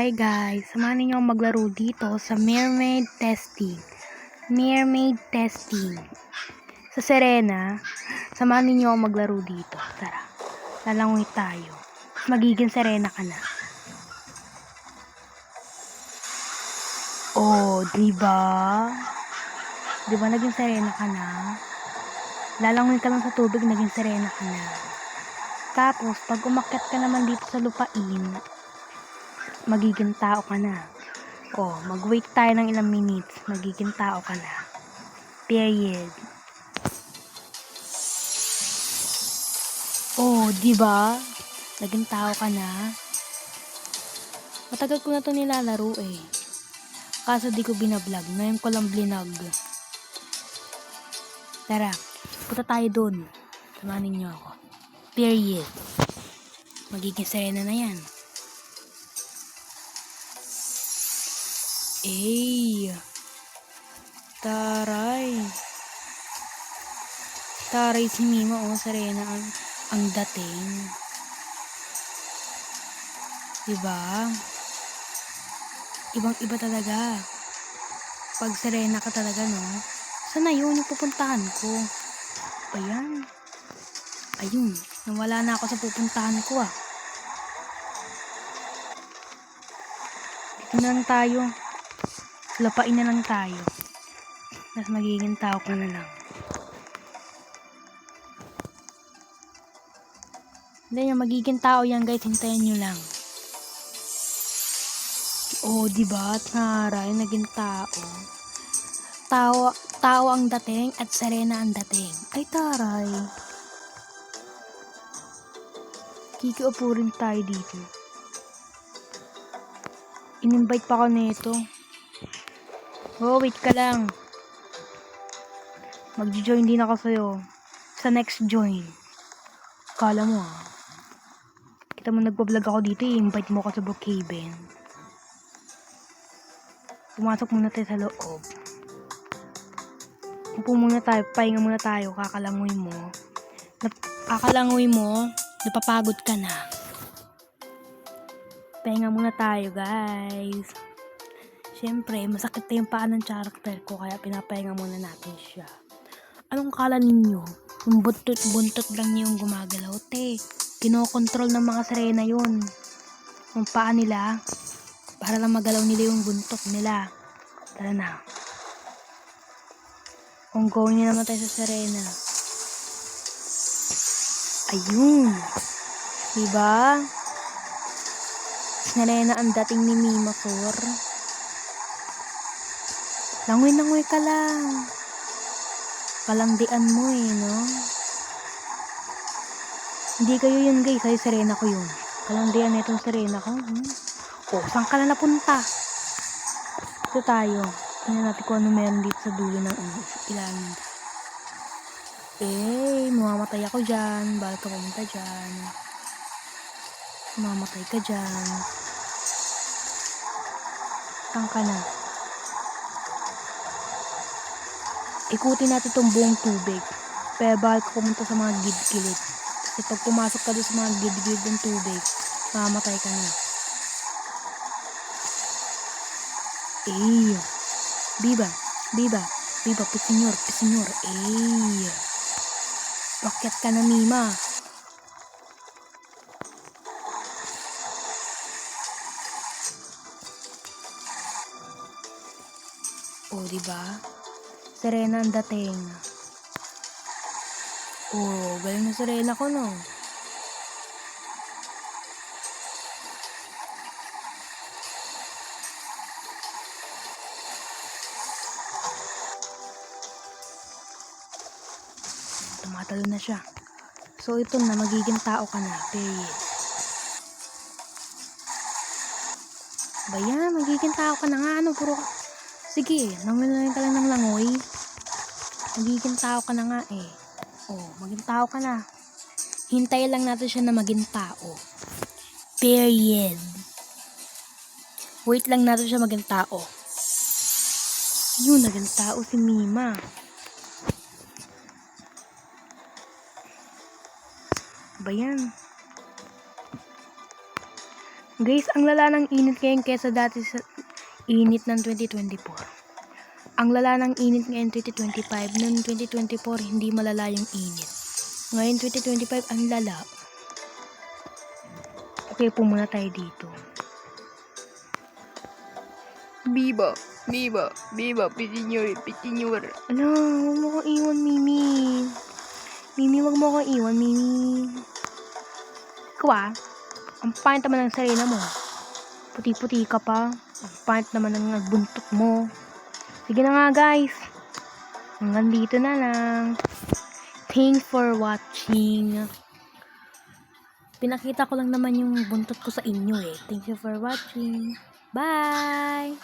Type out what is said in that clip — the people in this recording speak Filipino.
Hi guys, samahan ninyo akong maglaro dito sa Mermaid Testing. Sa Serena, samahan ninyo akong maglaro dito. Tara, lalangoy tayo. Magiging Serena ka na. Oh, diba? Diba naging Serena ka na? Lalangoy ka lang sa tubig, naging Serena ka na. Tapos, pag umakyat ka naman dito sa lupain, magiging tao ka na. Oh, mag-wait tayo ng ilang minutes. Magiging tao ka na. Period. Oh, di ba? Naging tao ka na. Matagal ko na to nilalaro eh. Kaso di ko binablog. Ngayon ko lang blinag. Tara, punta tayo dun. Samahan niyo ako. Period. Magiging Serena na yan. Taray. Taray si Mima, oh, Serena ang dating. Diba? Ibang-iba talaga. Pag Serena ka talaga, no? Sana yun yung pupuntahan ko. Ayan. Ayun. Nawala na ako sa pupuntahan ko, ah. Dito na lang tayo. Lapain na lang tayo. Tapos magiging tao ko na lang. Hindi yung magiging tao yan, guys. Hintayin nyo lang. Oh, diba? Taray, naging tao. Tao ang dating at Serena ang dating. Ay, taray. Kikiupo rin tayo dito. In-invite pa ako nito. Oh, wait ka lang. Mag-join din ako sa'yo. Sa next join. Kala mo, ah. Kita mo nagpa-vlog ako dito, i-invite mo ako sa Brookhaven. Pumasok muna tayo sa loob. Upo muna tayo, pahinga muna tayo, kakalangoy mo, napapagod ka na. Pahinga muna tayo, guys. Siyempre, masakit na yung paa ng character ko, kaya pinapahinga muna natin siya. Anong kala ninyo? Yung buntot lang niya yung gumagalaw, te. Kinokontrol ng mga Serena yun. Yung paa nila, para lang magalaw nila yung buntot nila. Tara na. Kung going na naman tayo sa Serena. Ayun. Diba? Serena ang dating ni Mima Sor. Langoy ka lang. Palangdian mo eh, no? Hindi kayo yun, guys. Ay, Serena ko yun. Palangdian na itong Serena ko. Oh, saan ka na napunta? Ito tayo. Tingnan natin kung ano meron dito sa dulo ng ilalim. Mamamatay ako dyan. Bawal ka pumunta dyan. Mamamatay ka dyan. Saan ka na? Ikutin natin itong buong tubig. Pero bawal ka pumunta sa mga gilid-gilid. Kasi pag pumasok ka doon sa mga gilid-gilid ng tubig, mamamatay ka na. Biba, pisenyor. Rocket ka na, Mima. Oh, diba? Serena ang dating. Oh, galing na Serena ko, no? Tumatalo na siya. So, ito na, magiging tao ka na. Period. Bayan, magiging tao ka na nga. Ano, puro ka. Sige, langoy ka lang ng langoy. Magiging tao ka na nga eh. Oh, maging tao ka na. Hintayin lang natin siya na maging tao. Period. Wait lang natin siya maging tao. Yun, naging tao si Mima. Bayan. Guys, ang lala ng init ngayon kesa dati sa init ng 2024. Ang lala ng init ngayon 2025. Noong 2024, hindi malala yung init. Ngayon 2025, ang lala. Okay, po muna tayo dito. Biba, biba, biba, pitinyor, pitinyor. Ala, huwag mo kong iwan, Mimi. Mimi, huwag mo kong iwan, Mimi. Ikaw ang pangit naman ng sarili mo. Puti-puti ka pa. Ang pangit naman ng buntot mo. Sige na nga, guys. Hanggang dito na lang. Thanks for watching. Pinakita ko lang naman yung buntot ko sa inyo eh. Thank you for watching. Bye!